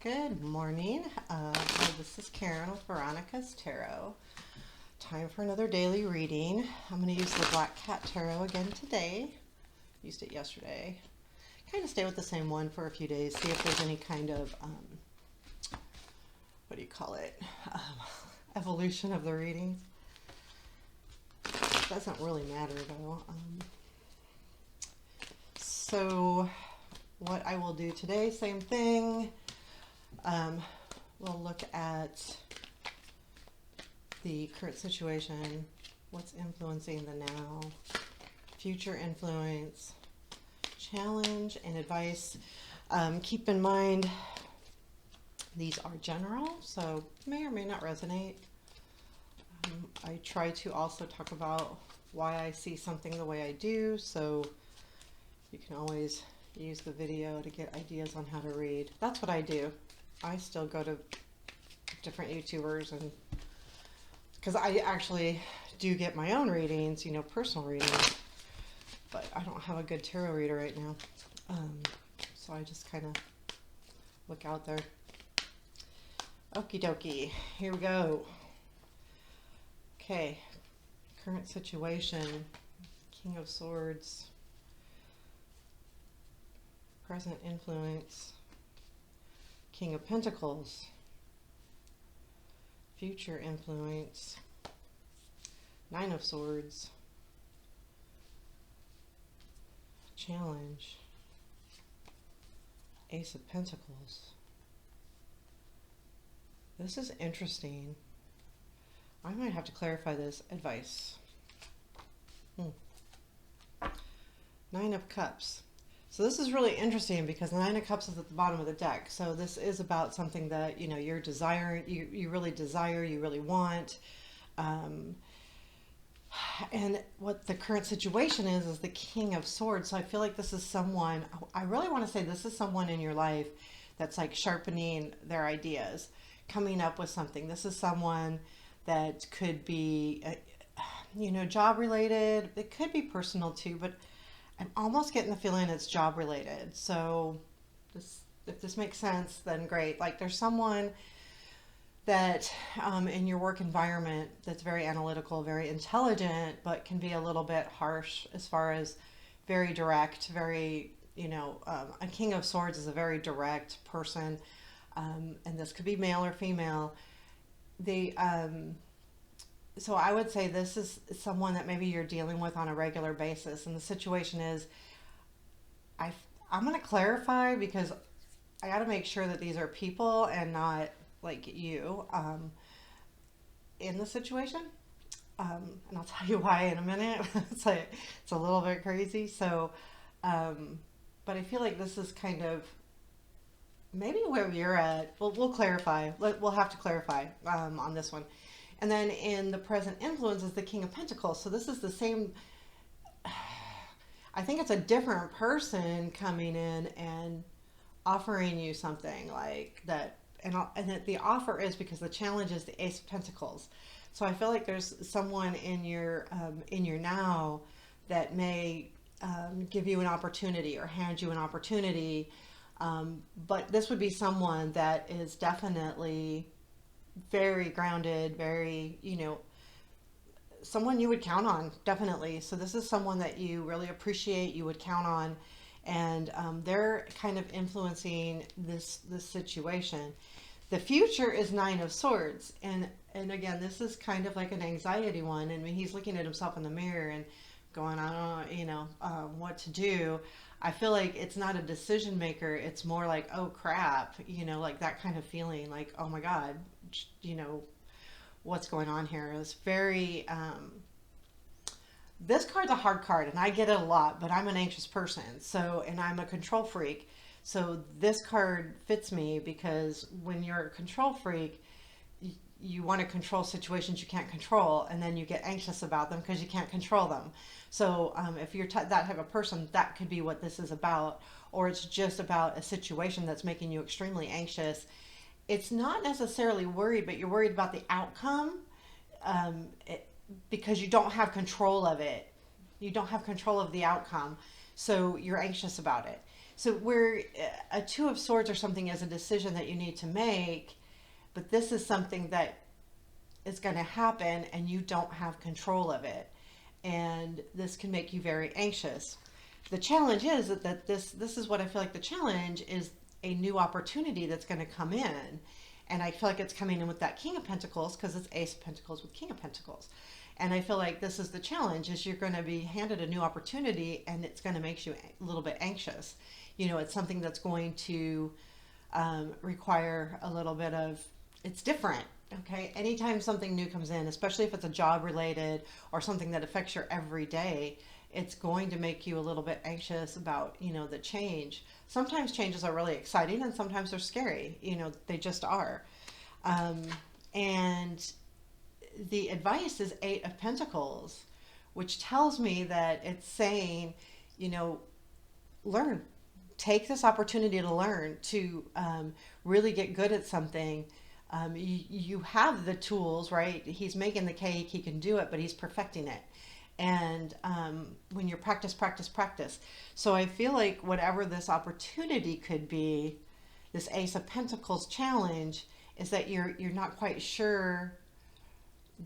Good morning. This is Karen with Veronica's Tarot. Time for another daily reading. I'm going to use the Black Cat Tarot again today. Used it yesterday. Kind of stay with the same one for a few days. See if there's any kind of, what do you call it? Evolution of the readings. Doesn't really matter though. So what I will do today, same thing. We'll look at the current situation, what's influencing the now, future influence, challenge, and advice. Keep in mind, these are general, so may or may not resonate. I try to also talk about why I see something the way I do, so you can always use the video to get ideas on how to read. That's what I do. I still go to different YouTubers, and because I actually do get my own readings, you know, personal readings, but I don't have a good tarot reader right now. So I just kind of look out there. Okie dokie, here we go. Okay, current situation, King of Swords, present influence, King of Pentacles, future influence, Nine of Swords, challenge, Ace of Pentacles. This is interesting. I might have to clarify this. Advice. Nine of Cups. So this is really interesting because the Nine of Cups is at the bottom of the deck. So this is about something that, you know, you're desiring, you really desire, you really want. And what the current situation is the King of Swords. So I feel like this is someone, I really want to say this is someone in your life that's like sharpening their ideas, coming up with something. This is someone that could be, you know, job related. It could be personal too, but I'm almost getting the feeling it's job related. So if this makes sense, then great. Like there's someone that in your work environment that's very analytical, very intelligent, but can be a little bit harsh as far as very direct, very, you know, a King of Swords is a very direct person. And this could be male or female. So I would say this is someone that maybe you're dealing with on a regular basis. And the situation is, I'm going to clarify because I got to make sure that these are people and not like you in the situation. And I'll tell you why in a minute. It's a little bit crazy. So, but I feel like this is kind of maybe where you're at. We'll clarify. We'll have to clarify on this one. And then in the present influence is the King of Pentacles. So this is the same, I think it's a different person coming in and offering you something like that. And that the offer is because the challenge is the Ace of Pentacles. So I feel like there's someone in your now that may give you an opportunity or hand you an opportunity. But this would be someone that is definitely very grounded, very, you know, someone you would count on, definitely. So this is someone that you really appreciate, you would count on, and they're kind of influencing this situation. The future is Nine of Swords, and again, this is kind of like an anxiety one. And when he's looking at himself in the mirror and going, I don't know, you know, what to do. I feel like it's not a decision maker. It's more like, oh crap, you know, like that kind of feeling, like, oh my God, you know, what's going on here? It's very, this card's a hard card and I get it a lot, but I'm an anxious person. So, and I'm a control freak. So this card fits me because when you're a control freak, you want to control situations you can't control, and then you get anxious about them because you can't control them. So if you're that type of person, that could be what this is about, or it's just about a situation that's making you extremely anxious. It's not necessarily worried, but you're worried about the outcome because you don't have control of it. You don't have control of the outcome, so you're anxious about it. So where a two of swords or something is a decision that you need to make, but this is something that is going to happen and you don't have control of it. And this can make you very anxious. The challenge is that this is what I feel like the challenge is, a new opportunity that's going to come in. And I feel like it's coming in with that King of Pentacles because it's Ace of Pentacles with King of Pentacles. And I feel like this is the challenge, is you're going to be handed a new opportunity and it's going to make you a little bit anxious. You know, it's something that's going to require a little bit of, it's different. Okay. Anytime something new comes in, especially if it's a job related or something that affects your everyday, it's going to make you a little bit anxious about, you know, the change. Sometimes changes are really exciting and sometimes they're scary. You know, they just are. Um, and the advice is Eight of Pentacles, which tells me that it's saying, you know, learn, take this opportunity to learn, to really get good at something. You have the tools, right? He's making the cake, he can do it, but he's perfecting it. And when you practice, practice, practice. So I feel like whatever this opportunity could be, this Ace of Pentacles challenge, is that you're not quite sure,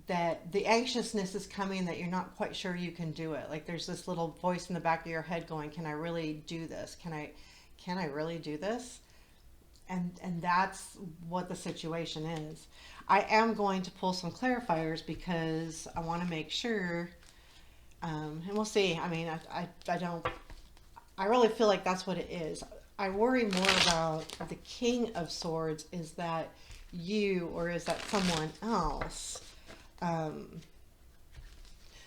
that the anxiousness is coming, that you're not quite sure you can do it. Like there's this little voice in the back of your head going, can I really do this? Can I really do this? And that's what the situation is. I am going to pull some clarifiers because I want to make sure, and we'll see. I mean, I don't, I really feel like that's what it is. I worry more about the King of Swords. Is that you, or is that someone else? Um,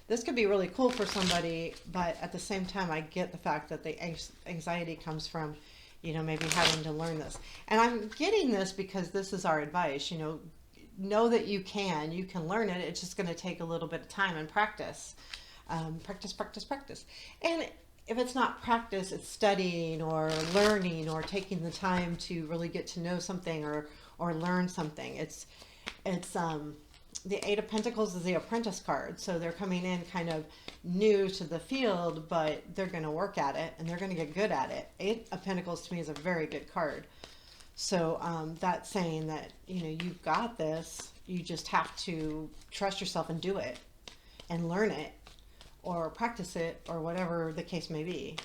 this could be really cool for somebody, but at the same time, I get the fact that the anxiety comes from, you know, maybe having to learn this. And I'm getting this because this is our advice, you know that you can learn it. It's just going to take a little bit of time and practice. Practice, practice, practice. And if it's not practice, it's studying or learning or taking the time to really get to know something, or learn something. It's the Eight of Pentacles is the Apprentice card. So they're coming in kind of new to the field, but they're going to work at it and they're going to get good at it. Eight of Pentacles to me is a very good card. So that's saying that, you know, you've got this. You just have to trust yourself and do it and learn it or practice it or whatever the case may be.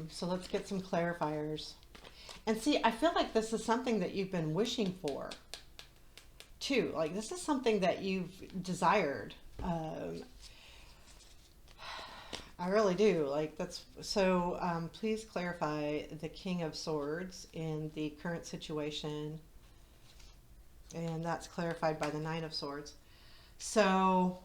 So let's get some clarifiers. And see, I feel like this is something that you've been wishing for too. Like this is something that you've desired. I really do. Like that's so. Please clarify the King of Swords in the current situation, and that's clarified by the Nine of Swords. So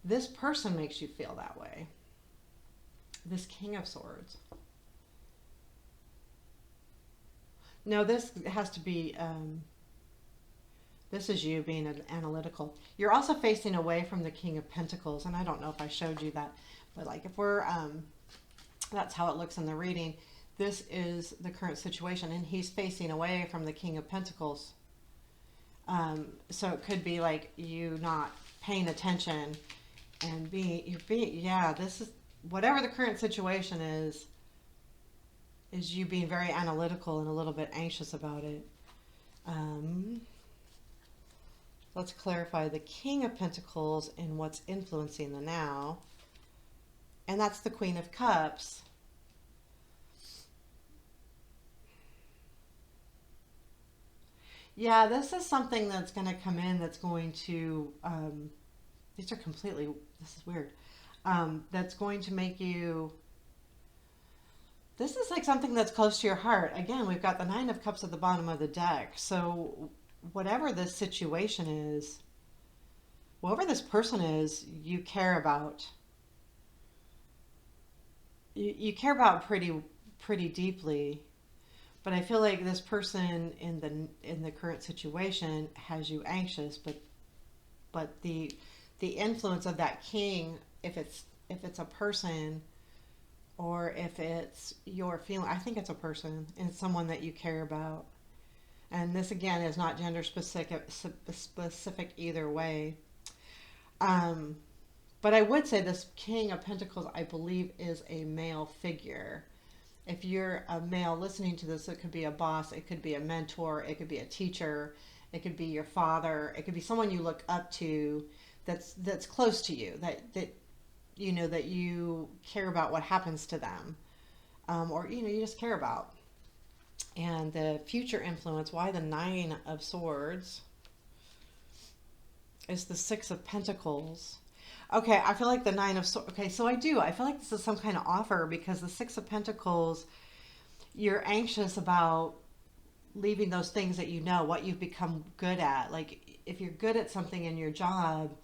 this person makes you feel that way. This King of Swords. No, this has to be, this is you being analytical. You're also facing away from the King of Pentacles, and I don't know if I showed you that, but like if we're, that's how it looks in the reading. This is the current situation, and he's facing away from the King of Pentacles. So it could be like you not paying attention and yeah, this is, whatever the current situation is you being very analytical and a little bit anxious about it. Let's clarify the King of Pentacles and what's influencing the now. And that's the Queen of Cups. Yeah, this is something that's going to come in that's going to, these are completely, this is weird. That's going to make you, this is like something that's close to your heart. Again, we've got the Nine of Cups at the bottom of the deck. So whatever this situation is, whoever this person is, you care about. You care about pretty deeply. But I feel like this person in the current situation has you anxious, but the influence of that king, if it's a person or if it's your feeling, I think it's a person and it's someone that you care about. And this again is not gender specific either way. Um, but I would say this King of Pentacles, I believe, is a male figure. If you're a male listening to this, it could be a boss, it could be a mentor, it could be a teacher, it could be your father, it could be someone you look up to that's close to you, that you know that you care about what happens to them, or you know you just care about. And the future influence, why the Nine of Swords is the Six of Pentacles. Okay, I feel like the Nine of Swords. Okay, so I feel like this is some kind of offer because the Six of Pentacles, you're anxious about leaving those things that you know, what you've become good at. Like if you're good at something in your job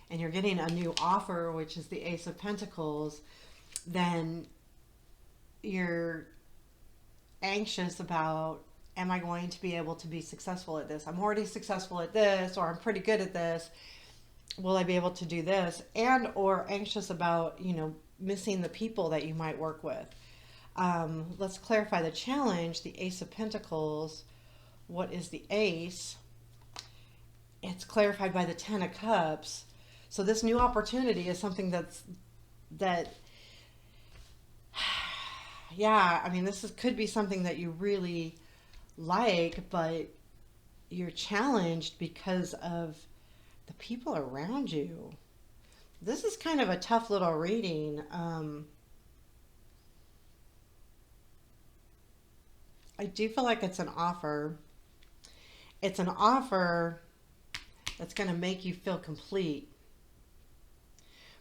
and you're getting a new offer, which is the Ace of Pentacles, then you're anxious about, am I going to be able to be successful at this? I'm already successful at this, or I'm pretty good at this. Will I be able to do this? And or anxious about, you know, missing the people that you might work with. Let's clarify the challenge. The Ace of Pentacles. What is the Ace? It's clarified by the Ten of Cups. So this new opportunity is something that yeah, I mean, could be something that you really like, but you're challenged because of the people around you. This is kind of a tough little reading. I do feel like it's an offer. It's an offer that's going to make you feel complete,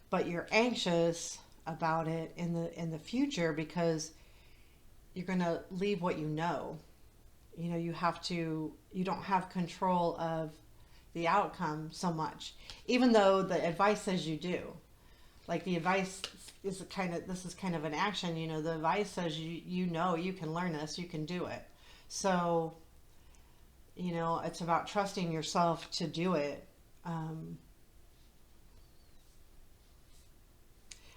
but you're anxious about it in the future because you're going to leave what you know. You know, you don't have control of the outcome so much, even though the advice says you do. Like the advice this is kind of an action, you know, the advice says you know, you can learn this, you can do it. So, you know, it's about trusting yourself to do it.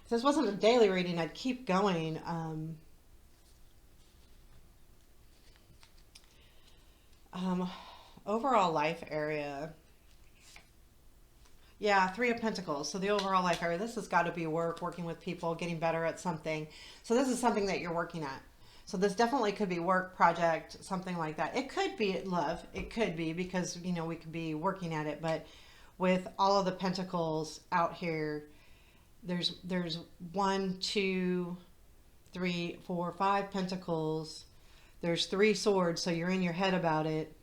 If this wasn't a daily reading, I'd keep going. Overall life area. Yeah, Three of Pentacles. So the overall life area, this has got to be work, working with people, getting better at something. So this is something that you're working at. So this definitely could be work, project, something like that. It could be love. It could be because, you know, we could be working at it. But with all of the pentacles out here, there's one, two, three, four, five pentacles. There's three swords, so you're in your head about it.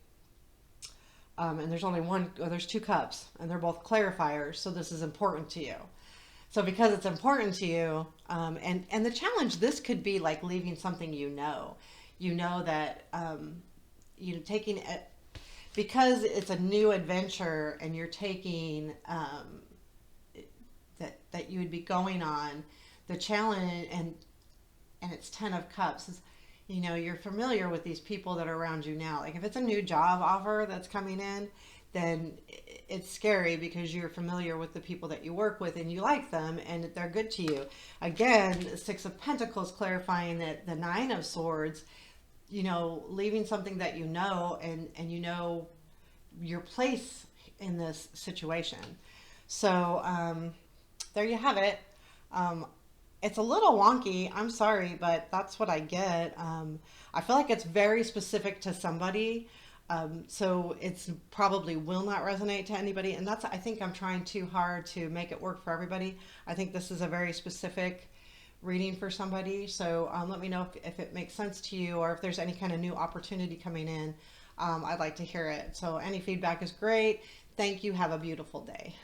And there's only one, or there's two cups, and they're both clarifiers, so this is important to you. So because it's important to you, and the challenge, this could be like leaving something you know that, you know, taking it, because it's a new adventure and you're taking, that you would be going on, the challenge, and it's 10 of Cups, is, you know, you're familiar with these people that are around you now. Like if it's a new job offer that's coming in, then it's scary because you're familiar with the people that you work with and you like them and they're good to you. Again, Six of Pentacles clarifying that the Nine of Swords, you know, leaving something that you know, and you know your place in this situation. So there you have it. It's a little wonky. I'm sorry, but that's what I get. I feel like it's very specific to somebody. So it's probably will not resonate to anybody. And I think I'm trying too hard to make it work for everybody. I think this is a very specific reading for somebody. So let me know if it makes sense to you or if there's any kind of new opportunity coming in. I'd like to hear it. So any feedback is great. Thank you. Have a beautiful day.